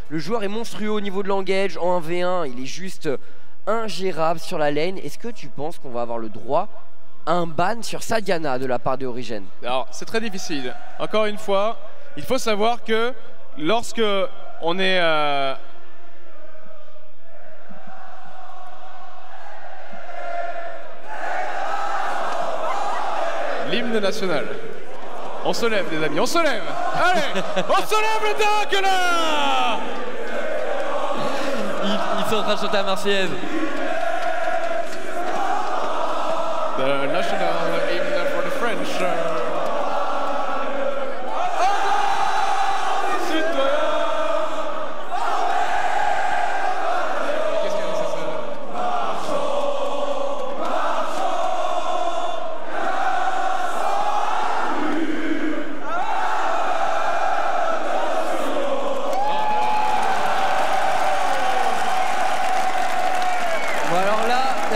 Le joueur est monstrueux au niveau de l'engage en 1v1, il est juste ingérable sur la lane. Est-ce que tu penses qu'on va avoir le droit à un ban sur sa Diana de la part de Origen? Alors c'est très difficile. Encore une fois, il faut savoir que lorsque on est l'hymne national. On se lève les amis, on se lève. Allez, on se lève le dunk là. Ils sont en train de chanter la Marseillaise. The national hymn for the French.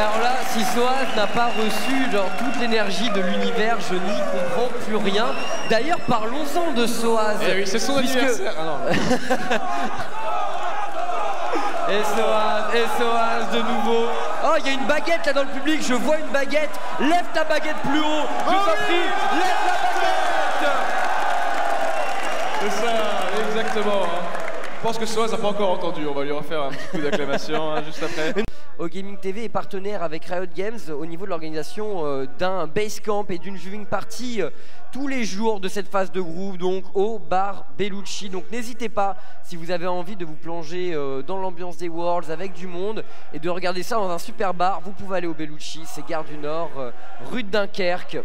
Alors là, si Soaz n'a pas reçu genre toute l'énergie de l'univers, je n'y comprends plus rien. D'ailleurs, parlons-en de Soaz. Eh oui, c'est son anniversaire. Ah non. Et Soaz de nouveau. Oh, il y a une baguette là dans le public, je vois une baguette. Lève ta baguette plus haut, je t'en prie, lève la baguette. C'est ça, exactement. Je pense que Soaz n'a pas encore entendu, on va lui refaire un petit coup d'acclamation juste après. OGaming TV est partenaire avec Riot Games au niveau de l'organisation d'un Basecamp et d'une viewing party tous les jours de cette phase de groupe, donc au bar Bellucci. Donc n'hésitez pas, si vous avez envie de vous plonger dans l'ambiance des Worlds avec du monde et de regarder ça dans un super bar, vous pouvez aller au Bellucci, c'est Gare du Nord, rue de Dunkerque.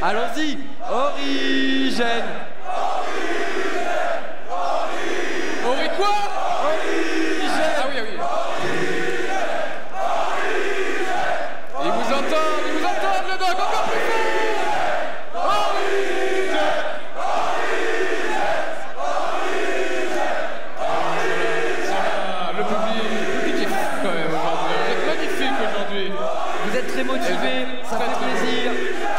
Allons-y, Origen. Ori quoi? Origen. Ah oui, ah oui. Ils vous entendent le dog, encore plus fort. Origen. Le public est fou quand même aujourd'hui. Vous êtes magnifique aujourd'hui. Vous êtes très motivés, ça fait plaisir.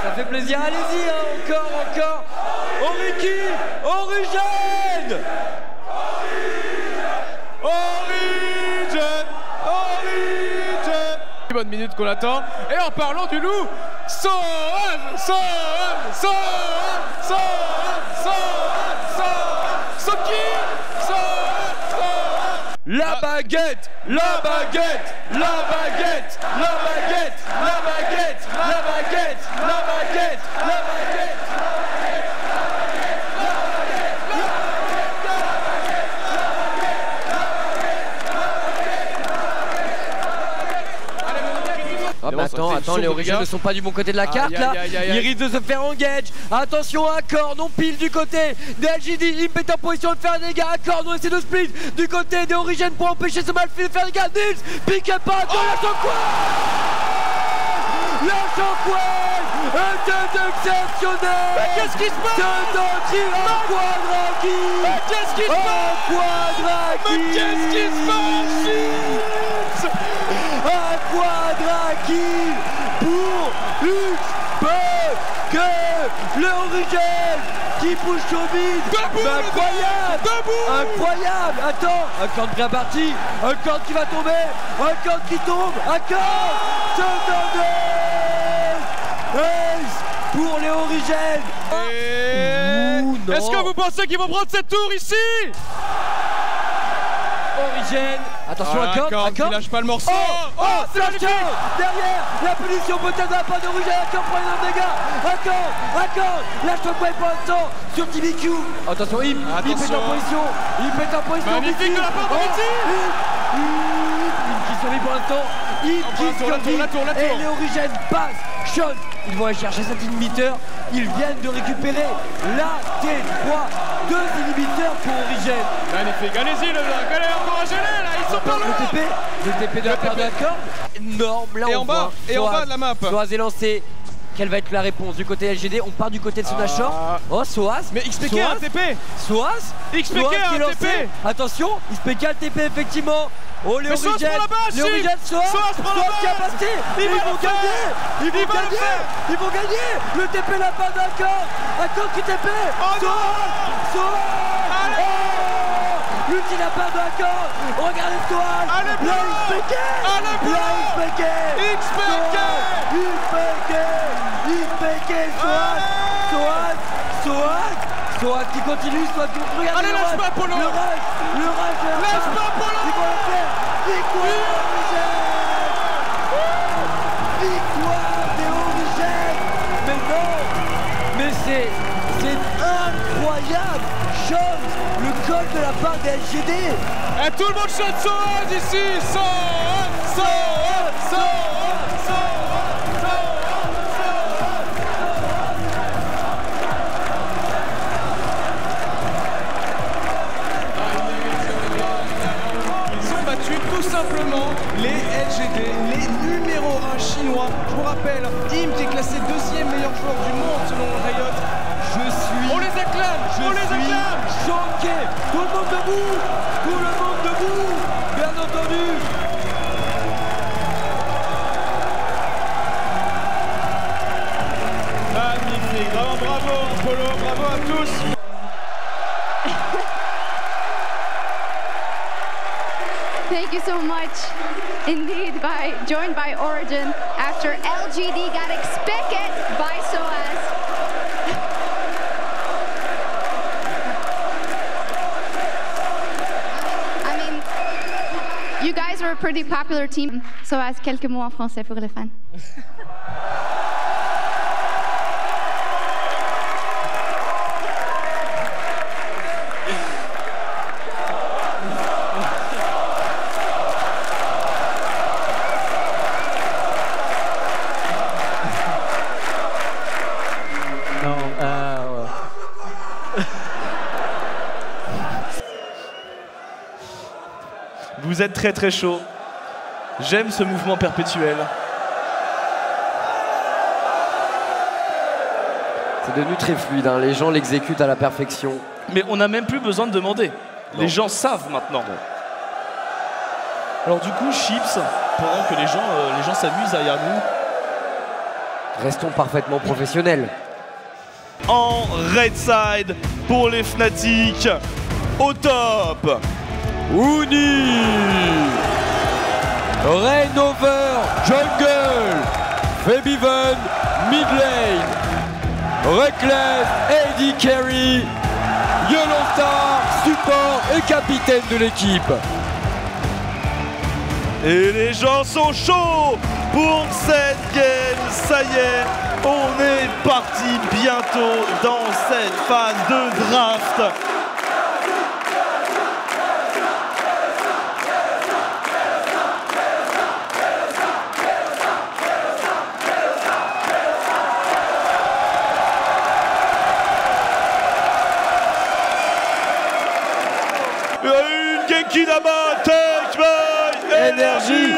Ça fait plaisir, allez-y, hein, encore. Oriki, Origen. Origen. Bonne minute qu'on attend. Et en parlant du loup, Soki. La baguette. Ah bah attends, les Origins ne sont pas du bon côté de la carte là. Ils risquent de se faire engage. Attention, Accord, on pile du côté des LGD. Il met en position de faire des dégâts. Accord, on essaie de split du côté des Origins pour empêcher ce Malphite de faire des dégâts. Nils, pique pas, la Shockwave était exceptionnel. Mais qu'est-ce qui se passe? C'est un Quadraki. Mais qu'est-ce qui se passe? Mais qu'est-ce qui se passe? Un Quadraki pour XP, le Origen qui pousse au vide. Incroyable. Attends, un camp bien parti, un camp qui va tomber, un camp qui tombe, un camp. Ace pour les Origins. Est-ce que vous pensez qu'ils vont prendre cette tour ici? Origen. Attention, Accord qui lâche pas le morceau. C'est lâché derrière. La punition peut-être va pas d'Origen. Accord prend un dégât. Accord. Lâche le point pour l'instant sur TVQ. Attention, il pète en position. Magnifique de la part de Mitty. Qui survit pour l'instant. Et les Origins passent. Sean, ils vont aller chercher cet inhibiteur. Ils viennent de récupérer la T3. 2 inhibiteurs pour Origen. Magnifique, allez-y le dog, allez encouragez-les là, ils sont pas loin. Le TP de la part d'Accord. Énorme, là et en bas de la map. Soaz est lancé. Quelle va être la réponse du côté LGD? On part du côté de Sunashore. Oh, Soaz. Mais XPK a un TP. Soaz. XPK a un TP. Attention, XPK a le TP effectivement. Oh, Léo Rigel. Léo Rigel, Soaz qui a passé. Ils vont gagner. Ils vont gagner. Ils vont gagner. Le TP n'a pas d'accord. Accord qui TP. Soaz. L'ulti n'a pas d'accord. Regardez Soaz. La XPK. Soaz qui continue, Soaz qui continue. Allez, lâche pas Polo. Le rage. Lâche pas Polo. Ils vont le faire. Victoire des Origènes. Mais non. Mais c'est incroyable. Chose, le col de la part des LGD. Et tout le monde chante Soaz ici. Soaz. Tout simplement les LGD, les numéros 1 chinois. Je vous rappelle, Im qui est classé 2e meilleur joueur du monde selon Riot. On les acclame, Choqué. Tout le monde debout, bien entendu. Magnifique, vraiment bravo Polo, bravo à tous. Thank you so much indeed, joined by Origin after LGD got expected by Soaz. I mean, you guys were a pretty popular team. Soaz, quelques mots en français pour les fans. Vous êtes très très chaud. J'aime ce mouvement perpétuel. C'est devenu très fluide, hein. Les gens l'exécutent à la perfection. Mais on n'a même plus besoin de demander. Non. Les gens savent maintenant. Ouais. Alors du coup, Chips, pendant que les gens s'amusent derrière nous, Restons parfaitement professionnels. en red side pour les Fnatic, au top, Uni, Rainover, Jungle, Febiven, mid lane, Reckless, AD Carry, Yolanta, support et capitaine de l'équipe. et les gens sont chauds pour cette game. Ça y est, on est parti bientôt dans cette phase de draft. Une Genki Dama, take by Énergie.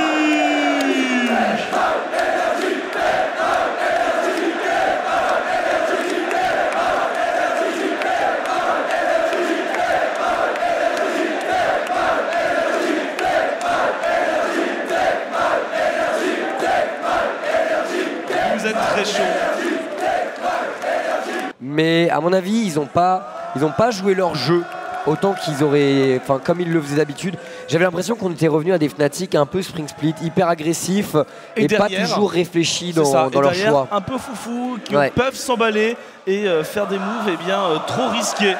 Vous êtes très chaud. Mais à mon avis, ils ont pas joué leur jeu autant qu'ils auraient, enfin comme ils le faisaient d'habitude. J'avais l'impression qu'on était revenu à des Fnatic un peu spring split, hyper agressifs et pas derrière, toujours réfléchis dans Et leur derrière, choix. un peu foufou, qui Ouais. peuvent s'emballer et faire des moves trop risqués.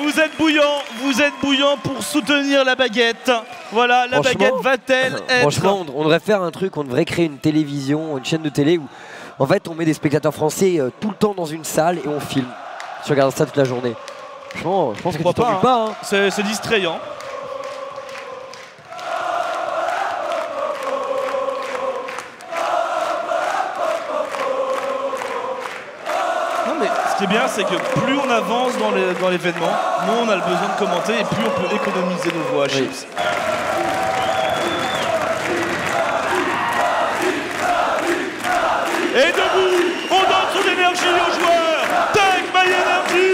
vous êtes bouillant pour soutenir la baguette. Voilà, la baguette va-t-elle être... Franchement, on devrait faire un truc, on devrait créer une télévision, une chaîne de télé où en fait on met des spectateurs français tout le temps dans une salle et on filme. Tu regardes ça toute la journée. Franchement, je pense que tu t'ennuies pas. Hein. C'est distrayant. Ce qui est bien, c'est que plus on avance dans l'événement, moins on a le besoin de commenter et plus on peut économiser nos voix à Chips. Et debout, on donne son énergie aux joueurs. Take my energy.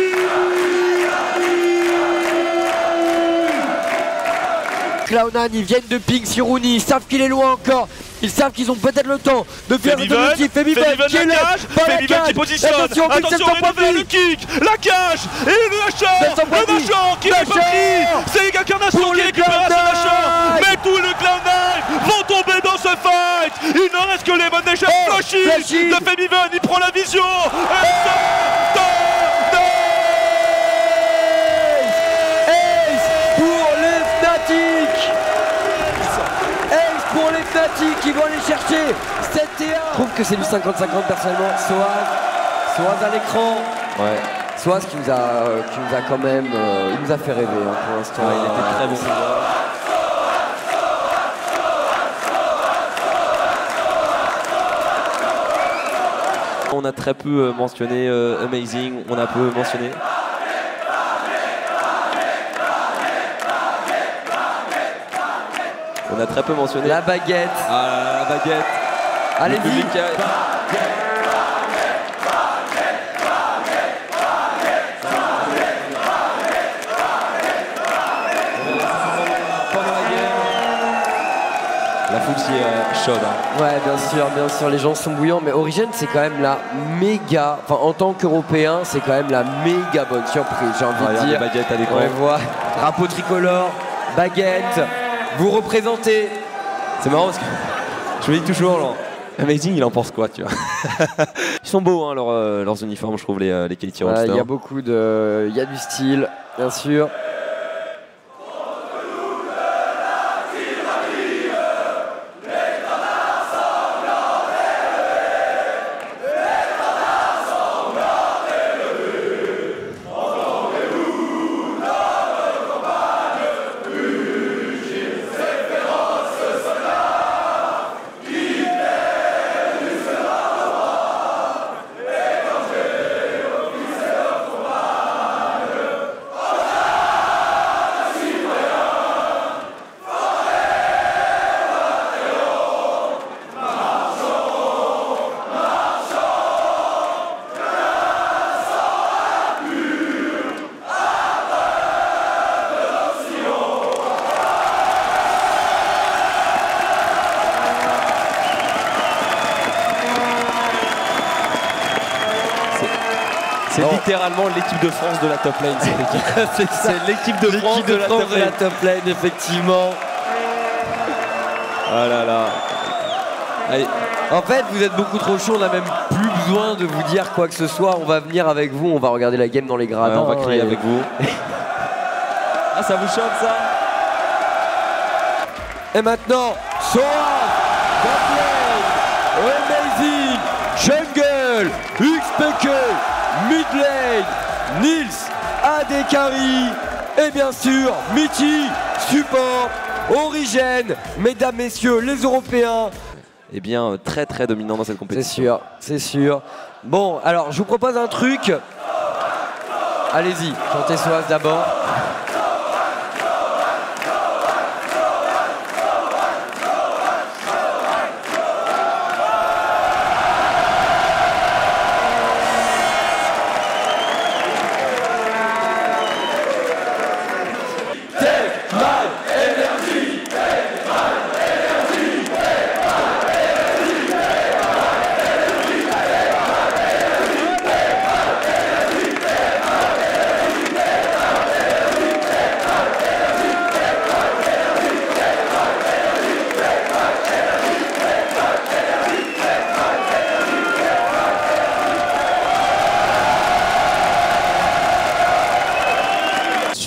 Cloud9, ils viennent de ping sur Rooney, ils savent qu'il est loin encore. Ils savent qu'ils ont peut-être le temps de faire le multi. Femiven qui est là, Femiven qui positionne. Attention, le kick, la cage et le Nashor qui est parti. C'est l'incarnation qui récupère ce Nashor. Mais tous les Cloud9 vont tomber dans ce fight. Il ne reste que les bonnes échelles. Flashy de Femiven, il prend la vision. Pour les Fnatic qui vont aller chercher 7 et 1. Je trouve que c'est du 50-50 personnellement. Soaz à l'écran. Ouais. Soaz qui nous a quand même. Il nous a fait rêver hein, pour l'instant. Ouais, il était très bon. On a très peu mentionné Amazing, on a peu mentionné. On a très peu mentionné. La baguette. Ah, la baguette. Allez-y. La foule s'y est chaude. Hein. Ouais, bien sûr, les gens sont bouillants, mais Origen c'est quand même la méga, enfin en tant qu'Européen, c'est quand même la méga bonne surprise, j'ai envie de dire. Baguette à l'écran. On voit drapeau tricolore, baguette, vous représentez. C'est marrant parce que je me dis toujours, genre, Amazing, il en pense quoi, tu vois. Ils sont beaux, hein, leurs uniformes, je trouve, les Quality Roadsters. Il y a beaucoup de... Il y a du style, bien sûr. C'est littéralement l'équipe de France de la top lane. C'est l'équipe de France de la top lane, effectivement. Ah là là. Allez. En fait, vous êtes beaucoup trop chaud, on n'a même plus besoin de vous dire quoi que ce soit. On va venir avec vous, on va regarder la game dans les gradins. Ouais, on va crier avec vous. Ah, ça vous choque ça? Et maintenant, Soaz, Amazing, Jungle, XPK, Midlane, Nils, Adekari et bien sûr Mitty, Support, Origen, mesdames, messieurs, les Européens. Eh bien, très très dominant dans cette compétition. C'est sûr. Bon, alors je vous propose un truc. Allez-y, chantez Soaz d'abord.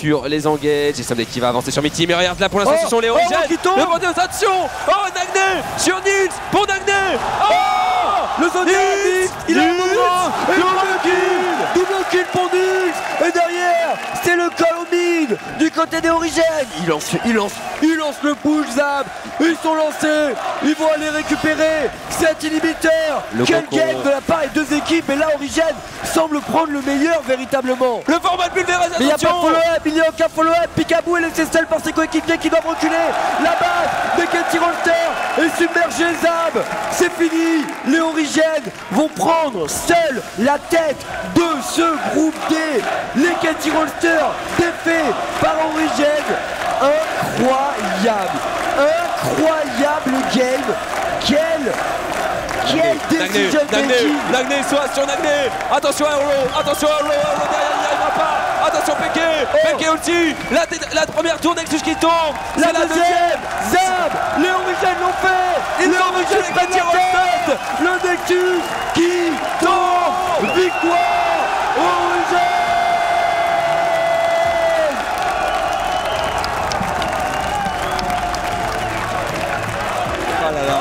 sur les engages. Et Someday qui va avancer sur Mitty. Mais regarde là pour l'instant, ce sont les Origins. Le point de attention. Oh, Nagné sur Nils pour Nagné. Oh, le Zodiac, il a un moment. Double kill pour Nils. Et derrière, c'est le call au mid du côté des Origins. Il lance le push Zab. Ils sont lancés. Ils vont aller récupérer cet inhibiteur. Quel game de la part des deux équipes. Et là, Origins semble prendre le meilleur véritablement. Le format de pulvérisation. Mais il n'y a pas de follow-up, il n'y a aucun follow-up. Picaboo est laissé seul par ses coéquipiers qui doivent reculer. La base des Katy Rolster est submergée Zab. C'est fini. Les Origins vont prendre seuls la tête de ce groupe D. Les Katy Rolster défaits par Origins. Incroyable game. Quel decision making. Nagné soit sur Nagné. Attention à Euro, derrière il n'y arrivera pas. Attention Peke aussi. La première tour Nexus qui tombe. La deuxième. Zab. Les Origins l'ont fait. Les Origins prennent la tête. Le Nexus qui tombe. Victoire Origins. Oh là là.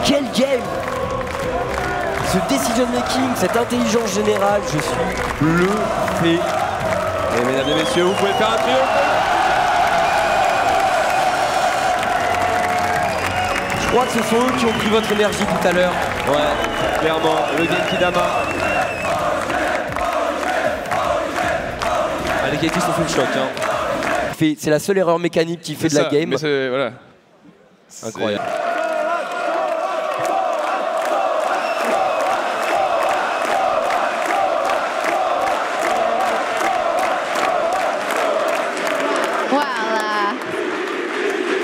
Quel game. Ce decision making, cette intelligence générale, je suis bluffé. Et mesdames et messieurs, vous pouvez faire un triomphe. Je crois que ce sont eux qui ont pris votre énergie tout à l'heure. Ouais, clairement, le Genki Dama. Les Katy sont sous le choc. Hein. C'est la seule erreur mécanique qui fait de la game. Mais voilà. Incroyable.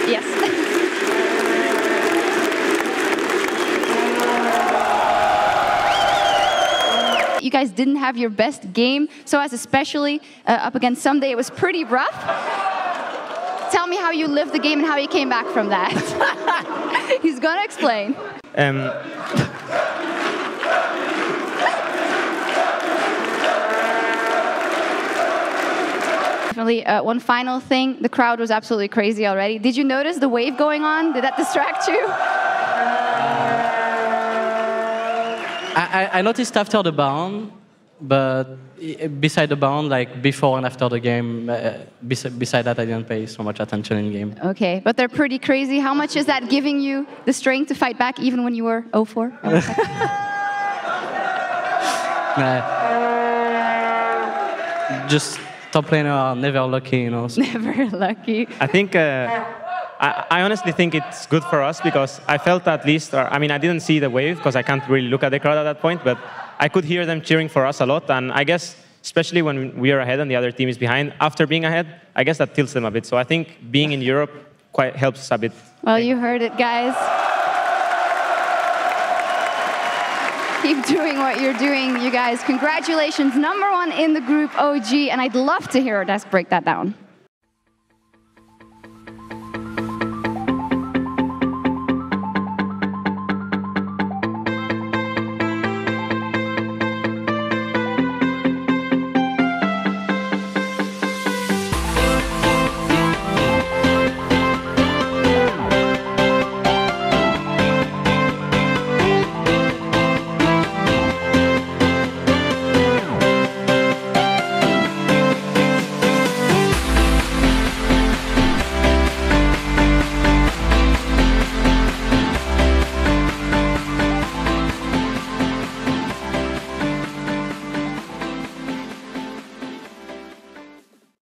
Yes. You guys didn't have your best game, so as especially up against Someday, it was pretty rough. Tell me how you lived the game and how you came back from that. He's gonna explain. Definitely, one final thing, the crowd was absolutely crazy already. Did you notice the wave going on? Did that distract you? I noticed after the bound, but beside the bound, like before and after the game, beside that, I didn't pay so much attention in game. Okay, but they're pretty crazy. How much is that giving you the strength to fight back even when you were 0-4? Just top laner are never lucky, you know. So. Never lucky. I think, I honestly think it's good for us because I felt at least, I didn't see the wave because I can't really look at the crowd at that point, but I could hear them cheering for us a lot. And I guess, especially when we are ahead and the other team is behind, after being ahead, I guess that tilts them a bit. So I think being in Europe quite helps us a bit. Well, you heard it, guys. Keep doing what you're doing, you guys. Congratulations, #1 in the group OG, and I'd love to hear Odesk break that down.